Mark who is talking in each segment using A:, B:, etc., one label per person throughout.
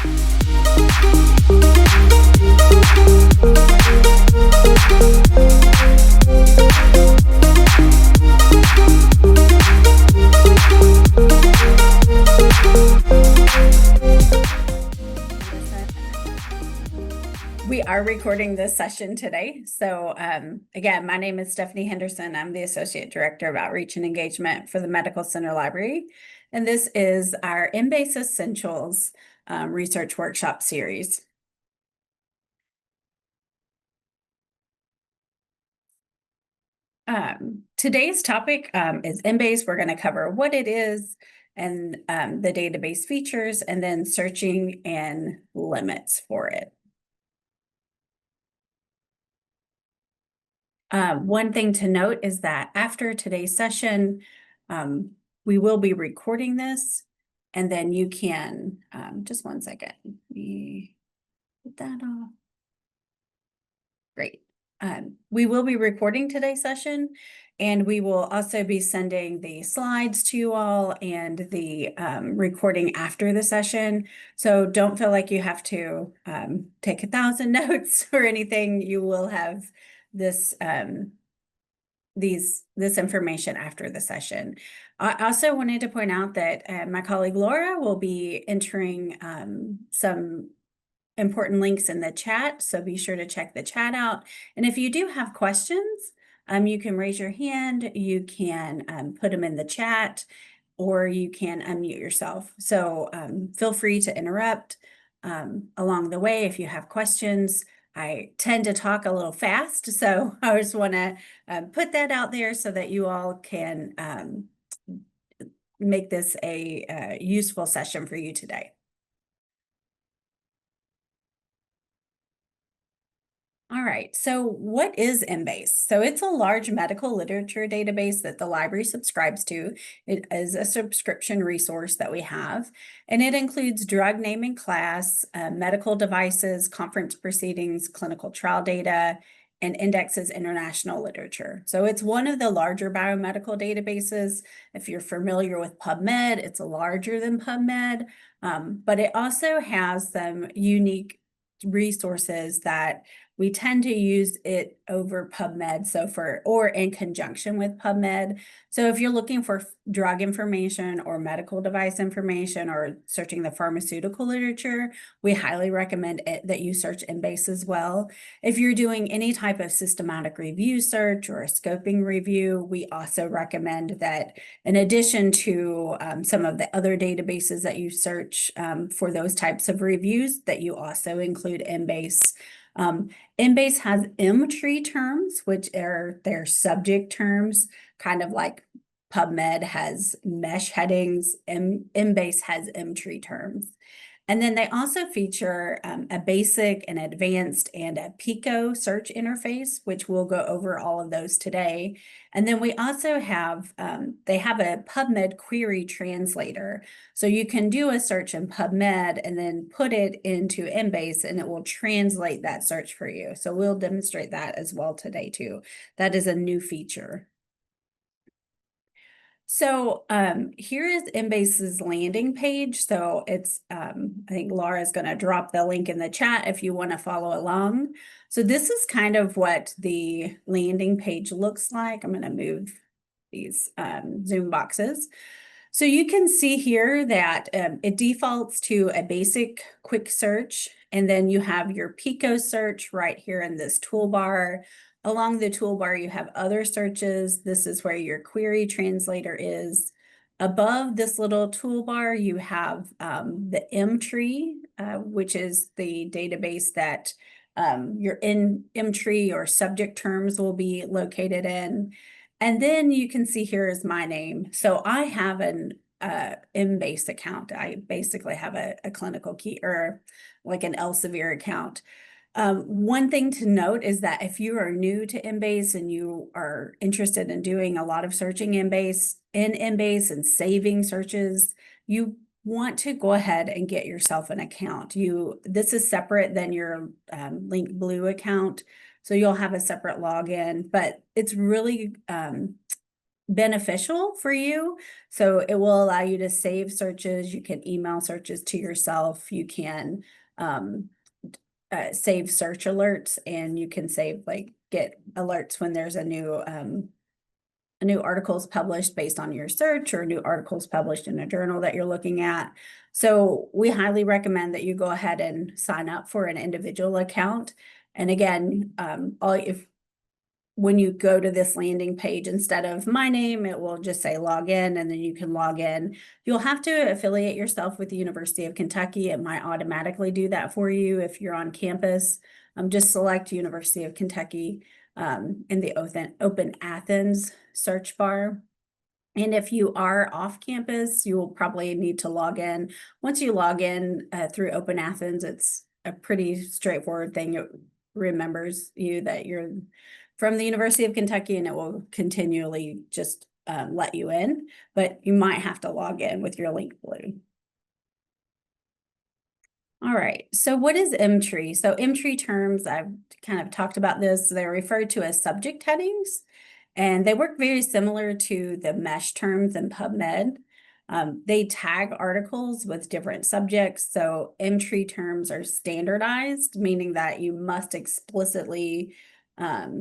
A: We are recording this session today. So again, my name is Stephanie Henderson. I'm the Associate Director of Outreach and Engagement for the Medical Center Library. And this is our Embase Essentials research workshop series. Today's topic is Embase. We're going to cover what it is and the database features, and then searching and limits for it. One thing to note is that after today's session, we will be recording this, and then you can, just one second, let me put that off. Great. We will be recording today's session, and we will also be sending the slides to you all and the recording after the session. So don't feel like you have to take 1,000 notes or anything. You will have this this information after the session. I also wanted to point out that my colleague Laura will be entering some important links in the chat, so be sure to check the chat out. And if you do have questions, you can raise your hand, you can put them in the chat, or you can unmute yourself. So feel free to interrupt along the way if you have questions. I tend to talk a little fast, so I just want to put that out there so that you all can make this a useful session for you today. All right, so what is Embase? So it's a large medical literature database that the library subscribes to. It is a subscription resource that we have, and it includes drug name and class, medical devices, conference proceedings, clinical trial data, and indexes international literature. So it's one of the larger biomedical databases. If you're familiar with PubMed, it's larger than PubMed, but it also has some unique resources that we tend to use it over PubMed, or in conjunction with PubMed. So if you're looking for drug information or medical device information or searching the pharmaceutical literature, we highly recommend that you search Embase as well. If you're doing any type of systematic review search or a scoping review, we also recommend that in addition to some of the other databases that you search for those types of reviews, that you also include Embase. Embase has M-tree terms, which are their subject terms, kind of like PubMed has mesh headings, Embase has M-tree terms. And then they also feature a basic, an advanced, and a Pico search interface, which we'll go over all of those today. And then we also have, they have a PubMed query translator. So you can do a search in PubMed and then put it into Embase, and it will translate that search for you. So we'll demonstrate that as well today too. That is a new feature. So here is Embase's landing page. So it's, I think Laura is going to drop the link in the chat if you want to follow along. So this is kind of what the landing page looks like. I'm going to move these Zoom boxes. So you can see here that it defaults to a basic quick search, and then you have your Pico search right here in this toolbar. Along the toolbar, you have other searches. This is where your query translator is. Above this little toolbar, you have the M-tree, which is the database that your M-tree or subject terms will be located in. And then you can see here is my name. So I have an Embase account. I basically have a clinical key, or like an Elsevier account. One thing to note is that if you are new to Embase and you are interested in doing a lot of searching in Embase and saving searches, you want to go ahead and get yourself an account. This is separate than your Link Blue account, so you'll have a separate login, but it's really beneficial for you. So it will allow you to save searches. You can email searches to yourself. You can save search alerts, and you can save get alerts when there's a new articles published based on your search, or new articles published in a journal that you're looking at. So we highly recommend that you go ahead and sign up for an individual account. And again, when you go to this landing page, instead of my name, it will just say log in, and then you can log in. You'll have to affiliate yourself with the University of Kentucky. It might automatically do that for you if you're on campus. Just select University of Kentucky in the Open Athens search bar. And if you are off campus, you will probably need to log in. Once you log in through Open Athens, it's a pretty straightforward thing. It remembers you that you're from the University of Kentucky, and it will continually just let you in, but you might have to log in with your link blue. All right, so what is Mtree? So Mtree terms, I've kind of talked about this. They're referred to as subject headings, and they work very similar to the mesh terms in PubMed. They tag articles with different subjects. So Mtree terms are standardized, meaning that you must explicitly use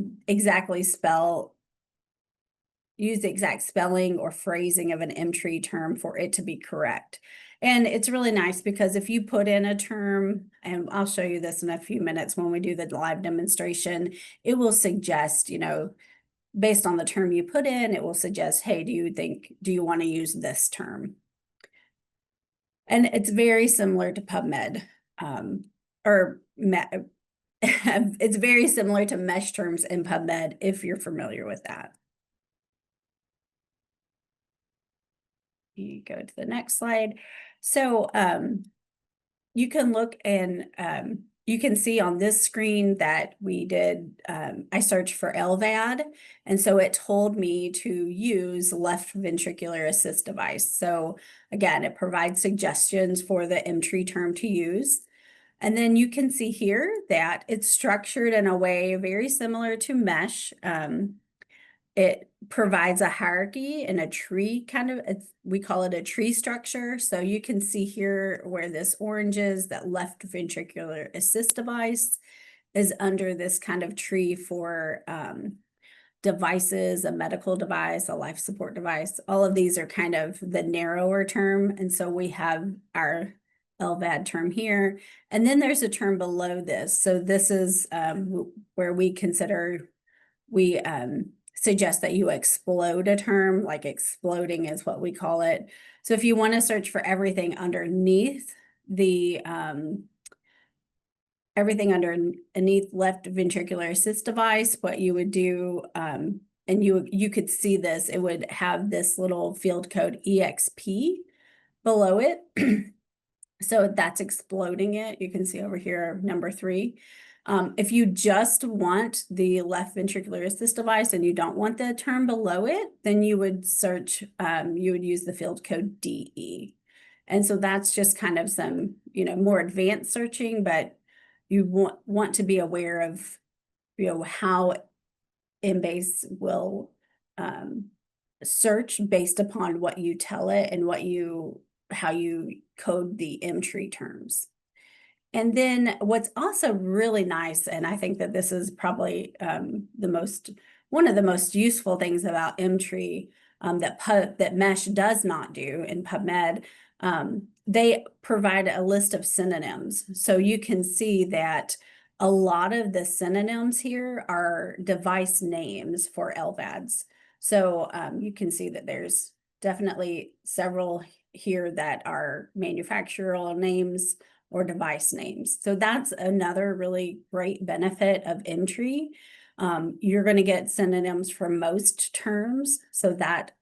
A: the exact spelling or phrasing of an Mtree term for it to be correct. And it's really nice because if you put in a term, and I'll show you this in a few minutes when we do the live demonstration, it will suggest, based on the term you put in, it will suggest, hey, do you want to use this term? And it's very similar to PubMed, it's very similar to mesh terms in PubMed if you're familiar with that. You go to the next slide. So you can look and you can see on this screen that we did, I searched for LVAD, and so it told me to use left ventricular assist device. So again, it provides suggestions for the Mtree term to use. And then you can see here that it's structured in a way very similar to mesh. It provides a hierarchy and a tree we call it a tree structure. So you can see here where this orange is, that left ventricular assist device is under this kind of tree for devices, a medical device, a life support device. All of these are kind of the narrower term. And so we have our LVAD term here. And then there's a term below this. So this is where we suggest that you explode a term, like exploding is what we call it. So if you want to search for everything underneath left ventricular assist device, what you would do, and you could see this, it would have this little field code EXP below it. So that's exploding it. You can see over here, number 3. If you just want the left ventricular assist device and you don't want the term below it, then you would use the field code DE. And so that's just kind of some, more advanced searching, but you want to be aware of, how Embase will search based upon what you tell it and how you code the Mtree terms. And then what's also really nice, and I think that this is probably one of the most useful things about Mtree that Mesh does not do in PubMed, they provide a list of synonyms. So you can see that a lot of the synonyms here are device names for LVADs. So you can see that there's definitely several here that are manufacturer names or device names. So that's another really great benefit of Mtree. You're going to get synonyms for most terms, so that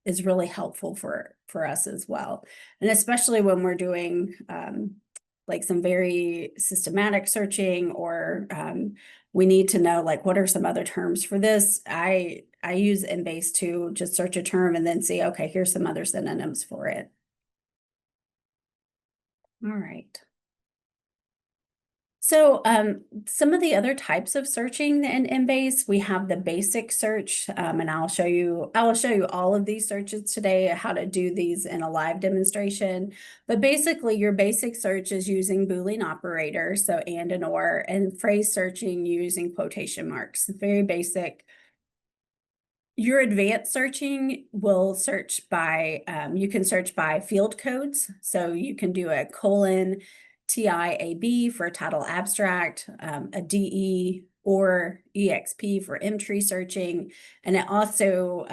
A: is really helpful for us as well. And especially when we're doing like some very systematic searching, or we need to know like what are some other terms for this. I use Embase to just search a term and then see, okay, here's some other synonyms for it. All right. So some of the other types of searching in Embase, we have the basic search, and I will show you all of these searches today, how to do these in a live demonstration. But basically, your basic search is using Boolean operators, so and or, and phrase searching using quotation marks. Very basic. Your advanced searching will search by, you can search by field codes. So you can do a colon TIAB for title abstract, a DE or EXP for M-tree searching. And it also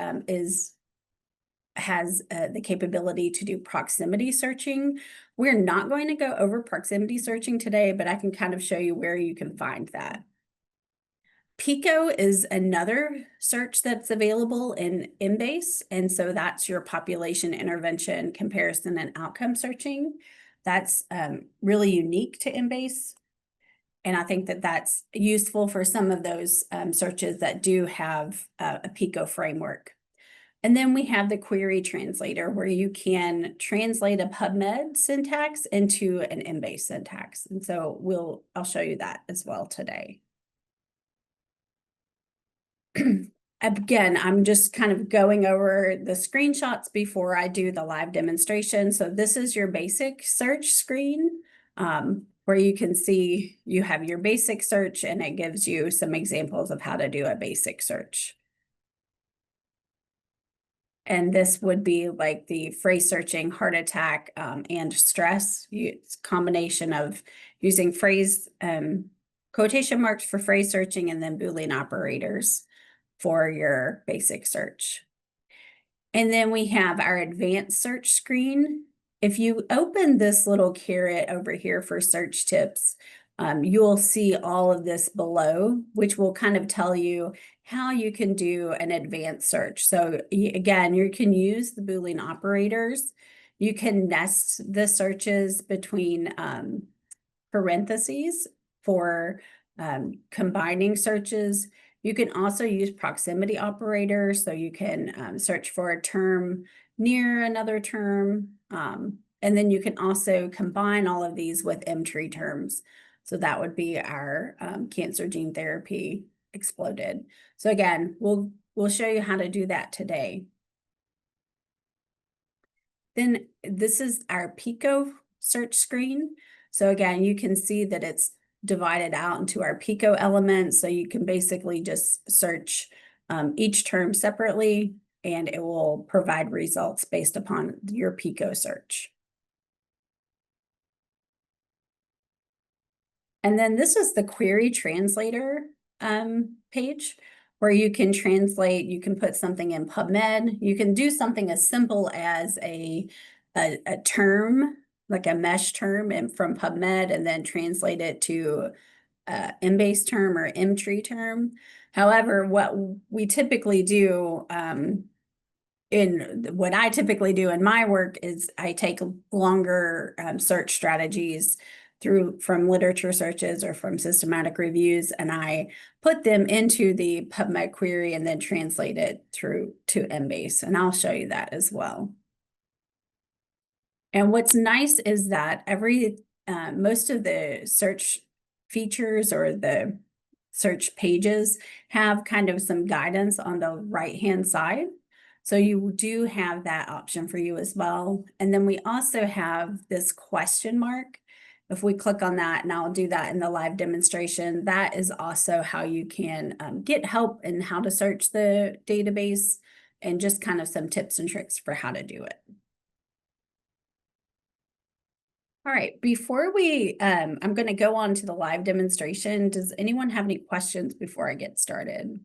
A: has the capability to do proximity searching. We're not going to go over proximity searching today, but I can kind of show you where you can find that. Pico is another search that's available in Embase, and so that's your population intervention comparison and outcome searching. That's really unique to Embase, and I think that that's useful for some of those searches that do have a Pico framework. And then we have the query translator, where you can translate a PubMed syntax into an Embase syntax, and so I'll show you that as well today. Again, I'm just kind of going over the screenshots before I do the live demonstration. So this is your basic search screen, where you can see you have your basic search, and it gives you some examples of how to do a basic search. And this would be like the phrase searching, heart attack, and stress. It's a combination of using phrase quotation marks for phrase searching, and then Boolean operators for your basic search. And then we have our advanced search screen. If you open this little caret over here for search tips, you'll see all of this below, which will kind of tell you how you can do an advanced search. So again, you can use the Boolean operators. You can nest the searches between parentheses for combining searches. You can also use proximity operators, so you can search for a term near another term. And then you can also combine all of these with M-tree terms. So that would be our cancer gene therapy exploded. So again, we'll show you how to do that today. Then this is our Pico search screen. So again, you can see that it's divided out into our Pico elements. So you can basically just search each term separately, and it will provide results based upon your Pico search. And then this is the query translator page, where you can translate, you can put something in PubMed. You can do something as simple as a term, like a mesh term from PubMed, and then translate it to Embase term or M-tree term. However, what we typically do what I typically do in my work is I take longer search strategies from literature searches or from systematic reviews, and I put them into the PubMed query and then translate it through to Embase, and I'll show you that as well. And what's nice is that most of the search features or the search pages have kind of some guidance on the right-hand side. So you do have that option for you as well. And then we also have this question mark. If we click on that, and I'll do that in the live demonstration, that is also how you can get help in how to search the database, and just kind of some tips and tricks for how to do it. All right, before I'm going to go on to the live demonstration. Does anyone have any questions before I get started?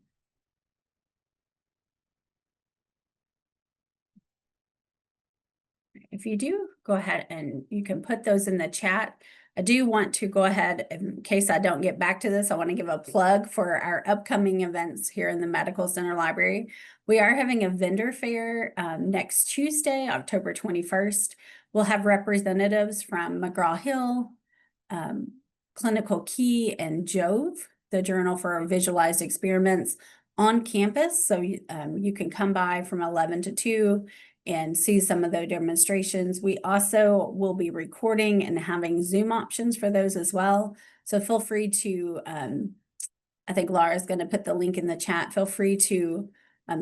A: If you do, go ahead and you can put those in the chat. I do want to go ahead, in case I don't get back to this, I want to give a plug for our upcoming events here in the Medical Center Library. We are having a vendor fair next Tuesday, October 21st. We'll have representatives from McGraw-Hill, Clinical Key, and Jove, the Journal for Visualized Experiments, on campus. So you can come by from 11 to 2 and see some of the demonstrations. We also will be recording and having Zoom options for those as well. So feel free to, I think Laura's going to put the link in the chat. Feel free to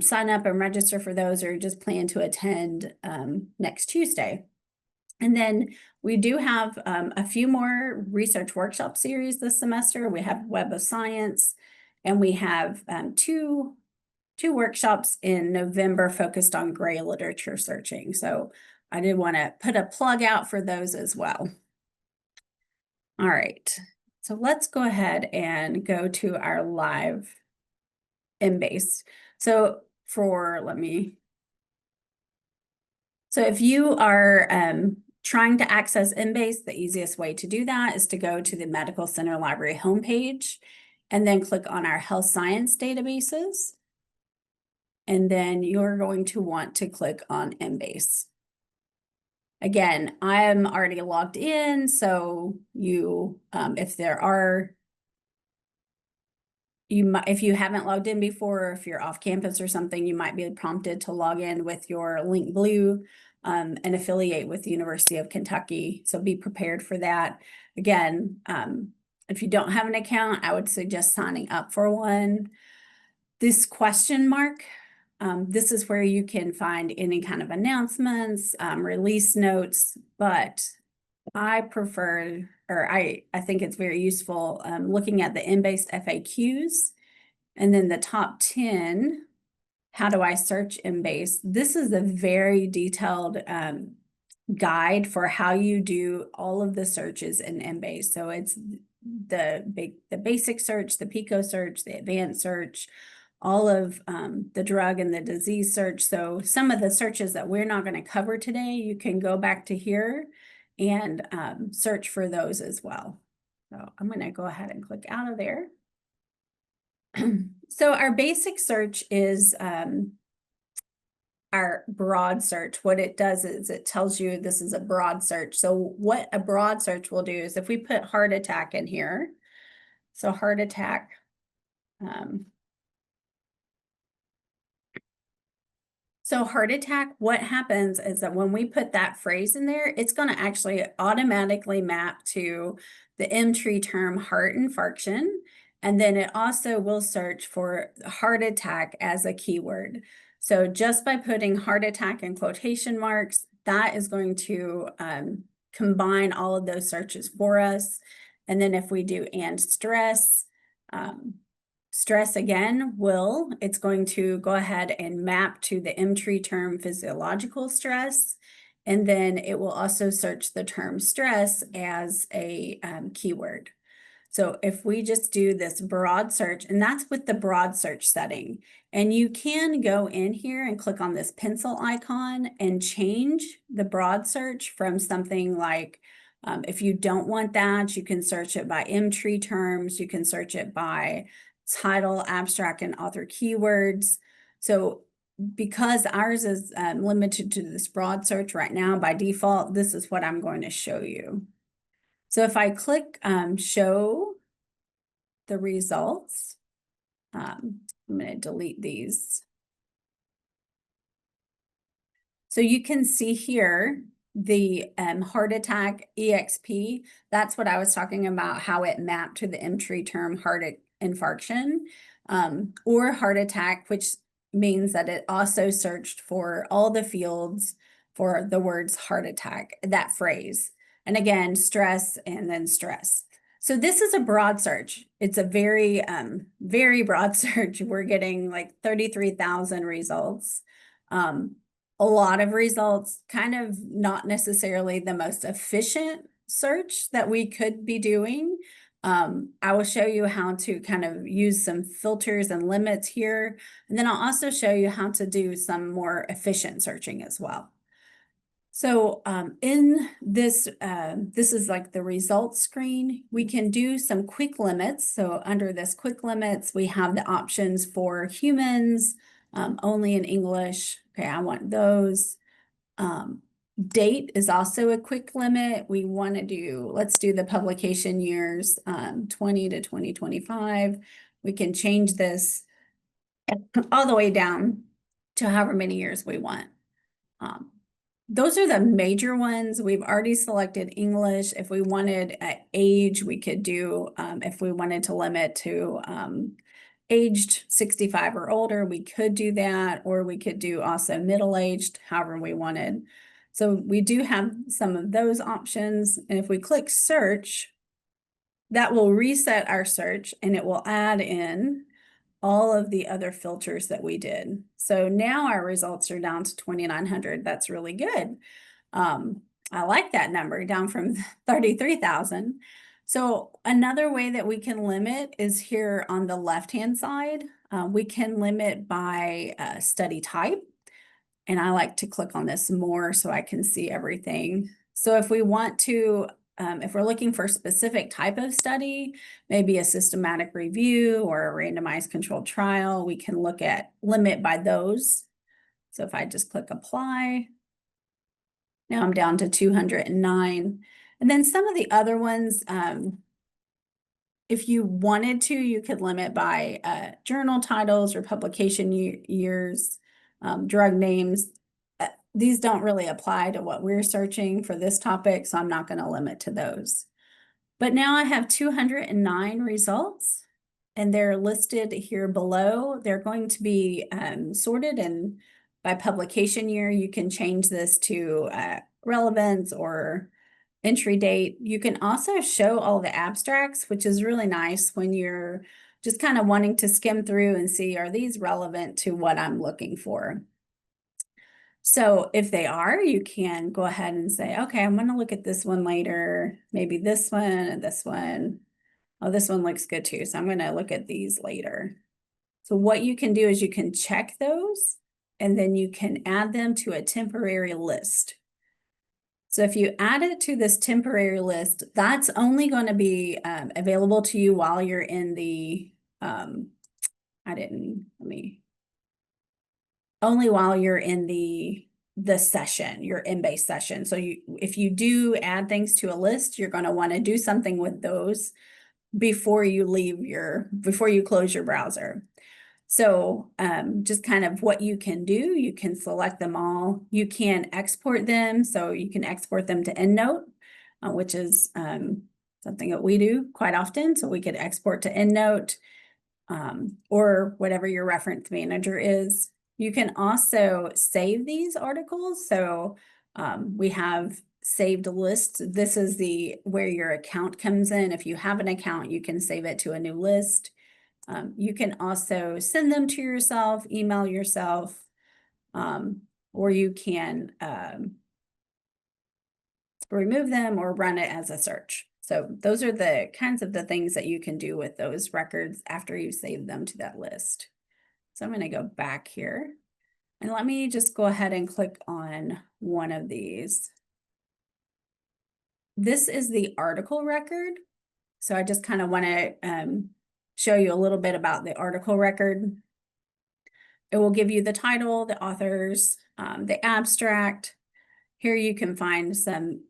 A: sign up and register for those, or just plan to attend next Tuesday. And then we do have a few more research workshop series this semester. We have Web of Science, and we have two workshops in November focused on gray literature searching. So I did want to put a plug out for those as well. All right, so let's go ahead and go to our live Embase. So if you are trying to access Embase, the easiest way to do that is to go to the Medical Center Library homepage and then click on our health science databases. And then you're going to want to click on Embase. Again, I am already logged in, so you, if you haven't logged in before, or if you're off campus or something, you might be prompted to log in with your link blue and affiliate with the University of Kentucky. So be prepared for that. Again, if you don't have an account, I would suggest signing up for one. This question mark, this is where you can find any kind of announcements, release notes, but I prefer, or I think it's very useful looking at the Embase FAQs and then the top 10, how do I search Embase? This is a very detailed guide for how you do all of the searches in Embase. So it's the basic search, the Pico search, the advanced search, all of the drug and the disease search. So some of the searches that we're not going to cover today, you can go back to here and search for those as well. So I'm going to go ahead and click out of there. So our basic search is our broad search. What it does is it tells you this is a broad search. So what a broad search will do is if we put heart attack in here, so heart attack, so heart attack, what happens is that when we put that phrase in there, it's going to actually automatically map to the Emtree term heart infarction. And then it also will search for heart attack as a keyword. So just by putting heart attack in quotation marks, that is going to combine all of those searches for us. And then if we do and stress, stress again it's going to go ahead and map to the Emtree term physiological stress. And then it will also search the term stress as a keyword. So if we just do this broad search, and that's with the broad search setting, and you can go in here and click on this pencil icon and change the broad search from something like, if you don't want that, you can search it by Emtree terms, you can search it by title, abstract, and author keywords. So because ours is limited to this broad search right now, by default, this is what I'm going to show you. So if I click show the results, I'm going to delete these. So you can see here the heart attack EXP. That's what I was talking about, how it mapped to the Emtree term heart infarction or heart attack, which means that it also searched for all the fields for the words heart attack, that phrase. And again, stress and then stress. So this is a broad search. It's a very, very broad search. We're getting like 33,000 results. A lot of results, kind of not necessarily the most efficient search that we could be doing. I will show you how to kind of use some filters and limits here. And then I'll also show you how to do some more efficient searching as well. So in this, this is like the results screen. We can do some quick limits. So under this quick limits, we have the options for humans, only in English. Okay, I want those. Date is also a quick limit. We want to do, let's do the publication years, 20 to 2025. We can change this all the way down to however many years we want. Um, those are the major ones. We've already selected English. If we wanted age, we could do, if we wanted to limit to aged 65 or older, we could do that, or we could do also middle-aged, however we wanted. So we do have some of those options. And if we click search, that will reset our search and it will add in all of the other filters that we did. So now our results are down to 2,900. That's really good. I like that number, down from 33,000. So another way that we can limit is here on the left-hand side. We can limit by study type. And I like to click on this more so I can see everything. So if we want to, if we're looking for a specific type of study, maybe a systematic review or a randomized controlled trial, we can look at limit by those. So if I just click apply, now I'm down to 209. And then some of the other ones, if you wanted to, you could limit by journal titles or publication years, drug names. These don't really apply to what we're searching for this topic, so I'm not going to limit to those. But now I have 209 results, and they're listed here below. They're going to be sorted and by publication year. You can change this to relevance or entry date. You can also show all the abstracts, which is really nice when you're just kind of wanting to skim through and see, are these relevant to what I'm looking for? So if they are, you can go ahead and say, okay, I'm going to look at this one later, maybe this one and this one. Oh, this one looks good too. So I'm going to look at these later. So what you can do is you can check those and then you can add them to a temporary list. So if you add it to this temporary list, that's only going to be available to you while you're in the, only while you're in the session, your Embase session. So if you do add things to a list, you're going to want to do something with those before you before you close your browser. So just kind of what you can do, you can select them all. You can export them. So you can export them to EndNote, which is something that we do quite often. So we could export to EndNote or whatever your reference manager is. You can also save these articles. So we have saved lists. This is where your account comes in. If you have an account, you can save it to a new list. You can also send them to yourself, email yourself, or you can remove them or run it as a search. So those are the kinds of the things that you can do with those records after you save them to that list. So I'm going to go back here and let me just go ahead and click on one of these. This is the article record. So I just kind of want to show you a little bit about the article record. It will give you the title, the authors, the abstract. Here you can find some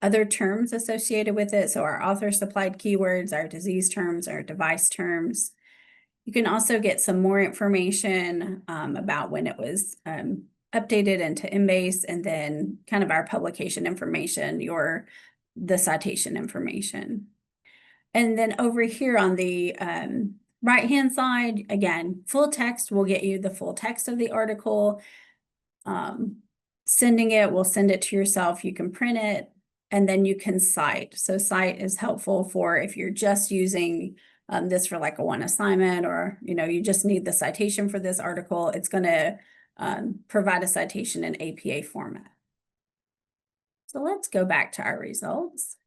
A: other terms associated with it. So our author supplied keywords, our disease terms, our device terms. You can also get some more information about when it was updated into Embase, and then kind of our publication information, the citation information. And then over here on the right-hand side, again, full text will get you the full text of the article. Sending it, we'll send it to yourself. You can print it, and then you can cite. So cite is helpful for if you're just using this for like a one assignment, or you just need the citation for this article. It's going to provide a citation in APA format. So let's go back to our results.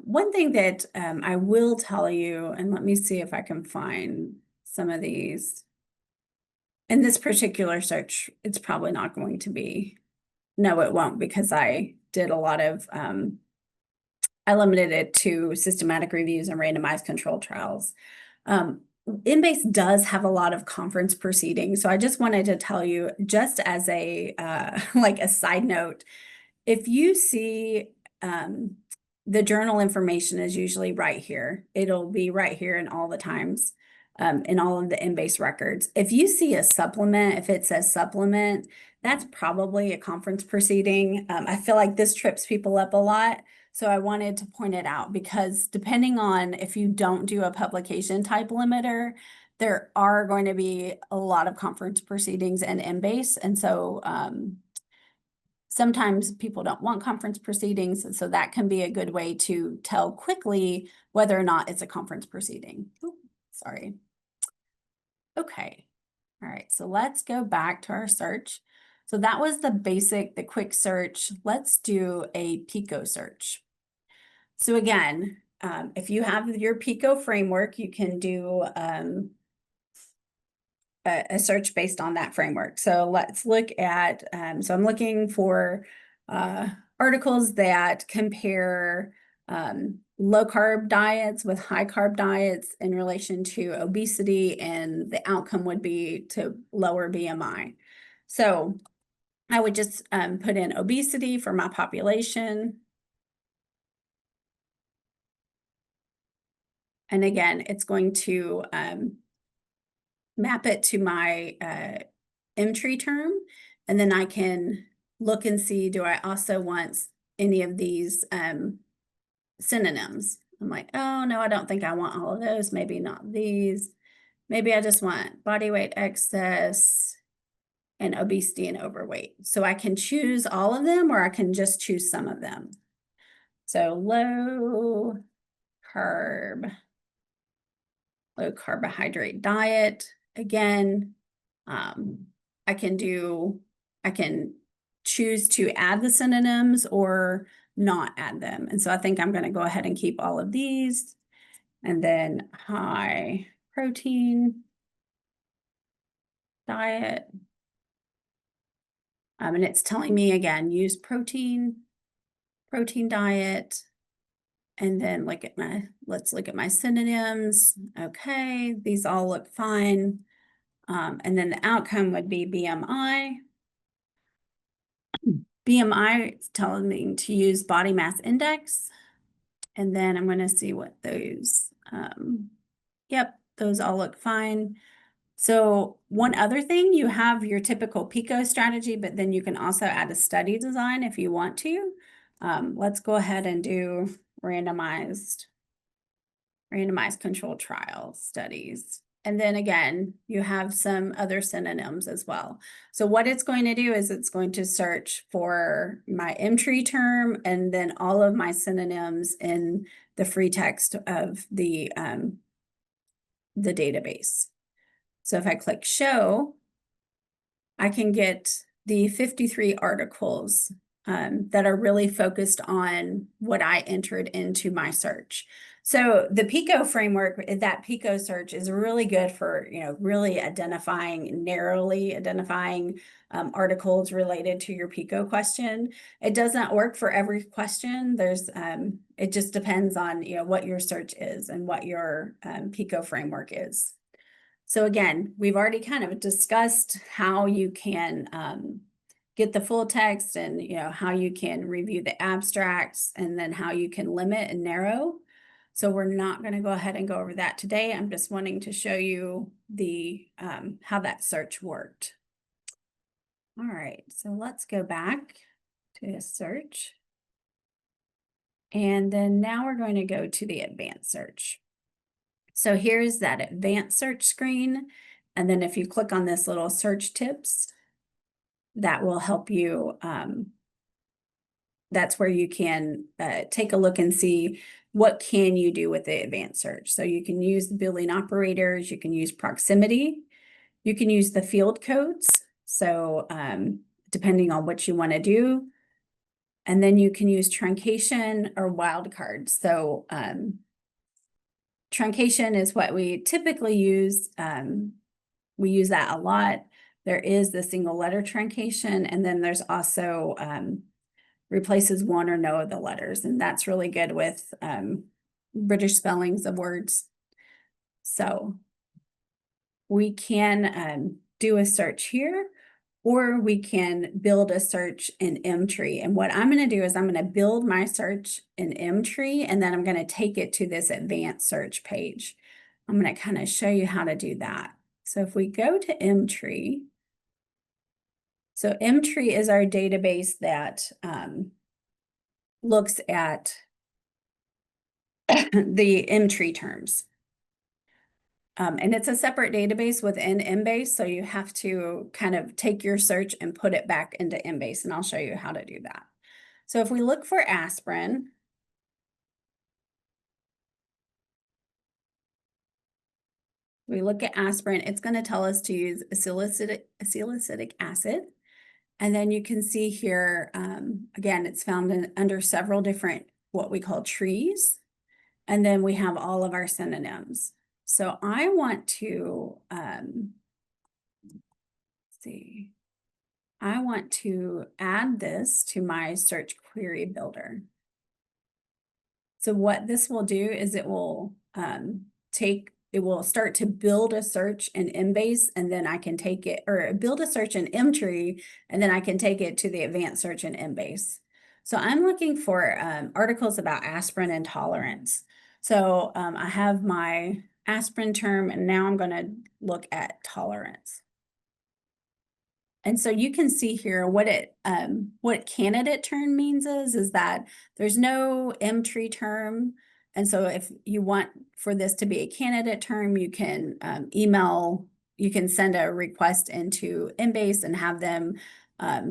A: One thing that I will tell you, and let me see if I can find some of these. In this particular search, it's probably not going to be, no, it won't, because I did a lot of, I limited it to systematic reviews and randomized controlled trials. Embase does have a lot of conference proceedings. So I just wanted to tell you, just as a, like a side note, if you see, the journal information is usually right here. It'll be right here in all the times, in all of the Embase records. If you see a supplement, if it says supplement, that's probably a conference proceeding. I feel like this trips people up a lot. So I wanted to point it out because depending on if you don't do a publication type limiter, there are going to be a lot of conference proceedings in Embase. And so sometimes people don't want conference proceedings. And so that can be a good way to tell quickly whether or not it's a conference proceeding. Ooh, sorry. Okay. All right, so let's go back to our search. So that was the quick search. Let's do a Pico search. So again, if you have your Pico framework, you can do a search based on that framework. So let's look at, so I'm looking for articles that compare low carb diets with high carb diets in relation to obesity, and the outcome would be to lower BMI. So I would just put in obesity for my population. And again, it's going to map it to my entry term, and then I can look and see, do I also want any of these synonyms? I'm like, oh no, I don't think I want all of those. Maybe not these. Maybe I just want body weight excess and obesity and overweight. So I can choose all of them, or I can just choose some of them. So low carbohydrate diet. Again, I can choose to add the synonyms or not add them. And so I think I'm going to go ahead and keep all of these. And then high protein diet. And it's telling me again, use protein diet. And then let's look at my synonyms. Okay, these all look fine. And then the outcome would be BMI. BMI is telling me to use body mass index. And then I'm going to see what those, yep, those all look fine. So one other thing, you have your typical PICO strategy, but then you can also add a study design if you want to. Let's go ahead and do randomized controlled trial studies. And then again, you have some other synonyms as well. So what it's going to do is it's going to search for my entry term and then all of my synonyms in the free text of the database. So if I click show, I can get the 53 articles that are really focused on what I entered into my search. So the PICO framework, that PICO search is really good for, really narrowly identifying articles related to your PICO question. It does not work for every question. It just depends on, what your search is and what your PICO framework is. So again, we've already kind of discussed how you can get the full text and how you can review the abstracts and then how you can limit and narrow. So we're not going to go ahead and go over that today. I'm just wanting to show you the how that search worked. All right, so let's go back to the search. And then now we're going to go to the advanced search. So here's that advanced search screen. And then if you click on this little search tips, that will help you. That's where you can take a look and see what can you do with the advanced search. So you can use the Boolean operators, you can use proximity, you can use the field codes. So depending on what you want to do. And then you can use truncation or wildcards. So truncation is what we typically use. We use that a lot. There is the single letter truncation, and then there's also replaces one or no of the letters, and that's really good with British spellings of words. So we can do a search here, or we can build a search in Mtree. And what I'm going to do is I'm going to build my search in Mtree, and then I'm going to take it to this advanced search page. I'm going to kind of show you how to do that. So if we go to Mtree, So Mtree is our database that looks at the Mtree terms. And it's a separate database within Embase, so you have to kind of take your search and put it back into Embase, and I'll show you how to do that. So if we look for aspirin, we look at aspirin, it's going to tell us to use acetatic acid. And then you can see here, again, it's found under several different, what we call trees. And then we have all of our synonyms. So I want to, see, I want to add this to my search query builder. So what this will do is it will start to build a search in Embase, and then I can take it, or build a search in Mtree, and then I can take it to the advanced search in Embase. So I'm looking for articles about aspirin intolerance. So I have my aspirin term, and now I'm going to look at tolerance. And so you can see here what candidate term means is that there's no Mtree term. And so if you want for this to be a candidate term, you can you can send a request into Embase and have them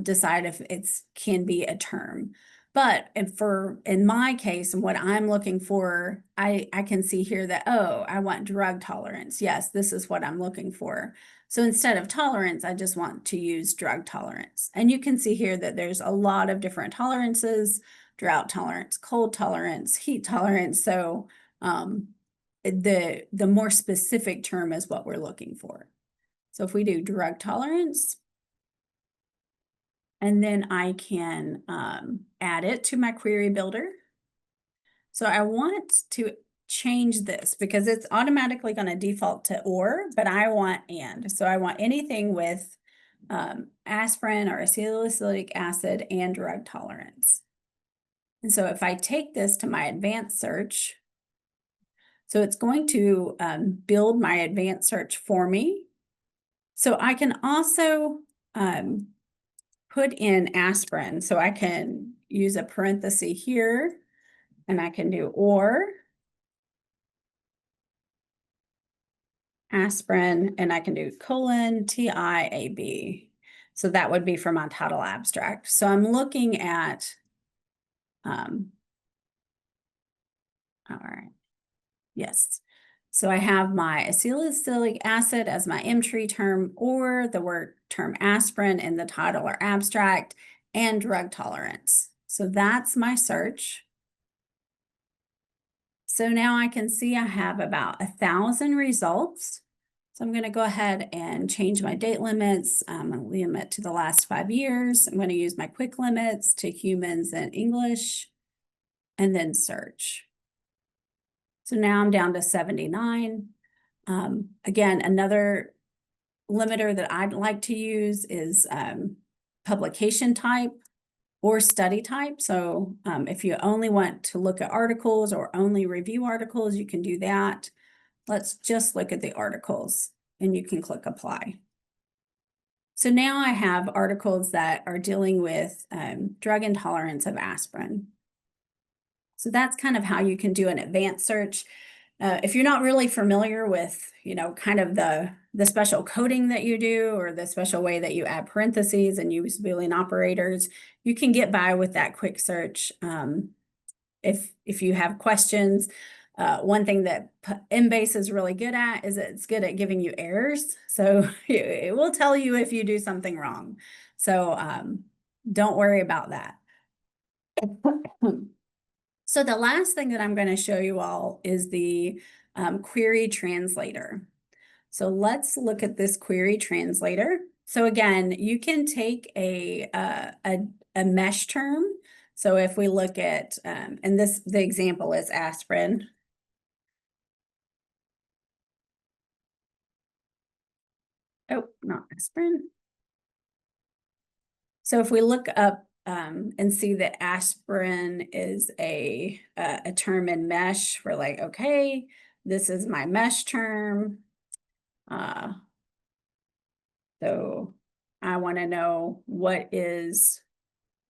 A: decide if it can be a term. But in my case, and what I'm looking for, I can see here that, oh, I want drug tolerance. Yes, this is what I'm looking for. So instead of tolerance, I just want to use drug tolerance. And you can see here that there's a lot of different tolerances: drought tolerance, cold tolerance, heat tolerance. So the more specific term is what we're looking for. So if we do drug tolerance, and then I can add it to my query builder. So I want to change this because it's automatically going to default to or, but I want and. So I want anything with aspirin or acetatic acid and drug tolerance. And so if I take this to my advanced search, so it's going to build my advanced search for me. So I can also put in aspirin. So I can use a parenthesis here, and I can do or aspirin, and I can do colon TIAB. So that would be for my title abstract. So I'm looking at, all right, yes. So I have my acetatic acid as my Mtree term, or the word term aspirin in the title or abstract, and drug tolerance. So that's my search. So now I can see I have about 1,000 results. So I'm going to go ahead and change my date limits. I'm going to limit to the last 5 years. I'm going to use my quick limits to humans and English, and then search. So now I'm down to 79. Again, another limiter that I'd like to use is publication type or study type. So if you only want to look at articles or only review articles, you can do that. Let's just look at the articles, and you can click apply. So now I have articles that are dealing with drug intolerance of aspirin. So that's kind of how you can do an advanced search. If you're not really familiar with, kind of the special coding that you do, or the special way that you add parentheses and use Boolean operators, you can get by with that quick search. If you have questions, one thing that Embase is really good at is it's good at giving you errors. So it will tell you if you do something wrong. So don't worry about that. So the last thing that I'm going to show you all is the query translator. So let's look at this query translator. So again, you can take a mesh term. So if we look at, and the example is aspirin. Oh, not aspirin. So if we look up and see that aspirin is a term in mesh, we're like, okay, this is my mesh term. So I want to know what is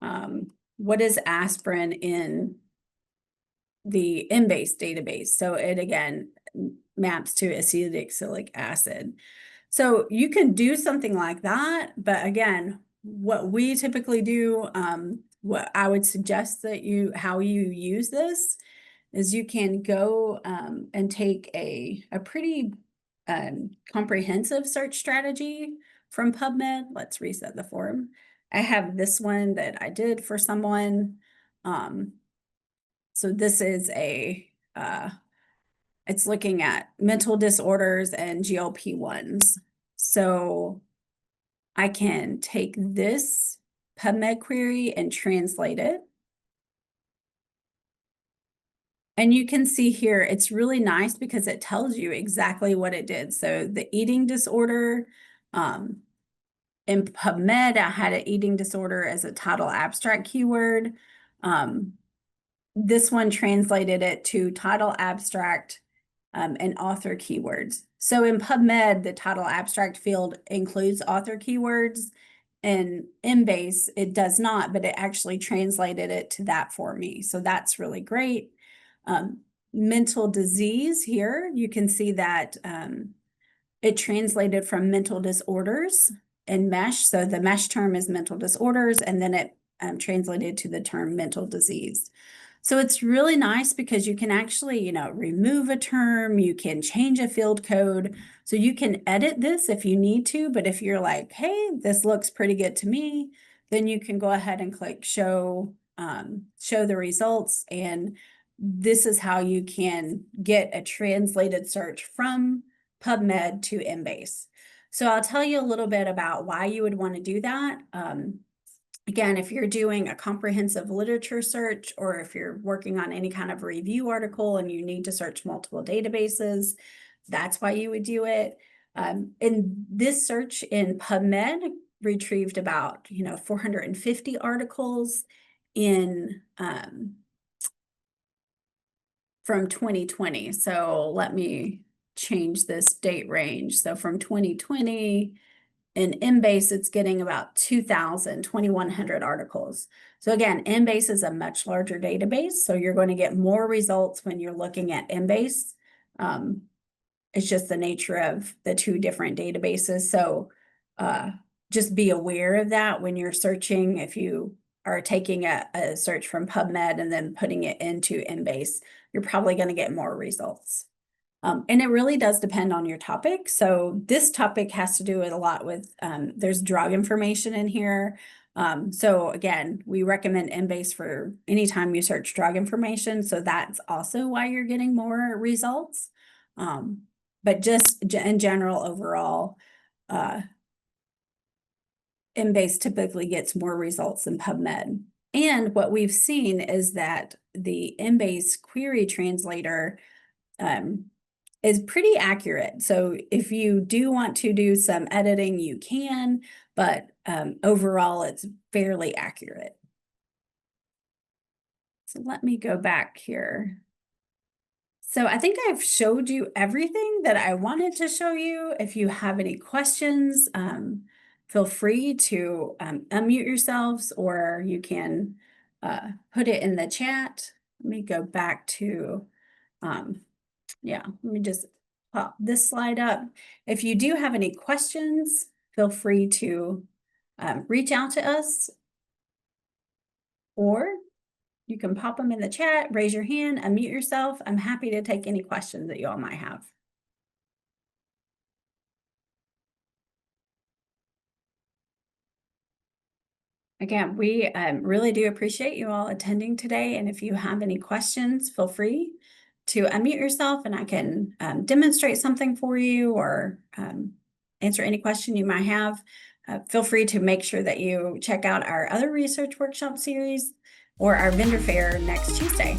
A: aspirin in the Embase database. So it again maps to acetylsalicylic acid. So you can do something like that, but again, what we typically do, what I would suggest that how you use this is you can go and take a pretty comprehensive search strategy from PubMed. Let's reset the form. I have this one that I did for someone. So this is it's looking at mental disorders and GLP-1s. So I can take this PubMed query and translate it. And you can see here, it's really nice because it tells you exactly what it did. So the eating disorder, in PubMed, I had an eating disorder as a title abstract keyword. This one translated it to title abstract and author keywords. So in PubMed, the title abstract field includes author keywords. In Embase, it does not, but it actually translated it to that for me. So that's really great. Mental disease here, you can see that it translated from mental disorders in MESH. So the MESH term is mental disorders, and then it translated to the term mental disease. So it's really nice because you can actually, remove a term, you can change a field code. So you can edit this if you need to, but if you're like, hey, this looks pretty good to me, then you can go ahead and click show the results. And this is how you can get a translated search from PubMed to Embase. So I'll tell you a little bit about why you would want to do that. Again, if you're doing a comprehensive literature search, or if you're working on any kind of review article and you need to search multiple databases, that's why you would do it. And this search in PubMed retrieved about 450 articles in from 2020. So let me change this date range. So from 2020, in Embase, it's getting about 2,100 articles. So again, Embase is a much larger database, so you're going to get more results when you're looking at Embase. It's just the nature of the two different databases. So just be aware of that when you're searching. If you are taking a search from PubMed and then putting it into Embase, you're probably going to get more results. And it really does depend on your topic. So this topic has to do with a lot with, there's drug information in here. So again, we recommend Embase for anytime you search drug information. So that's also why you're getting more results. But just in general, overall, Embase typically gets more results than PubMed. And what we've seen is that the Embase query translator is pretty accurate. So if you do want to do some editing, you can, but overall, it's fairly accurate. So let me go back here. So I think I've showed you everything that I wanted to show you. If you have any questions, feel free to unmute yourselves, or you can put it in the chat. Let me go back to, let me just pop this slide up. If you do have any questions, feel free to reach out to us, or you can pop them in the chat, raise your hand, unmute yourself. I'm happy to take any questions that you all might have. Again, we really do appreciate you all attending today. And if you have any questions, feel free to unmute yourself and I can demonstrate something for you, or answer any question you might have. Feel free to make sure that you check out our other research workshop series or our vendor fair next Tuesday.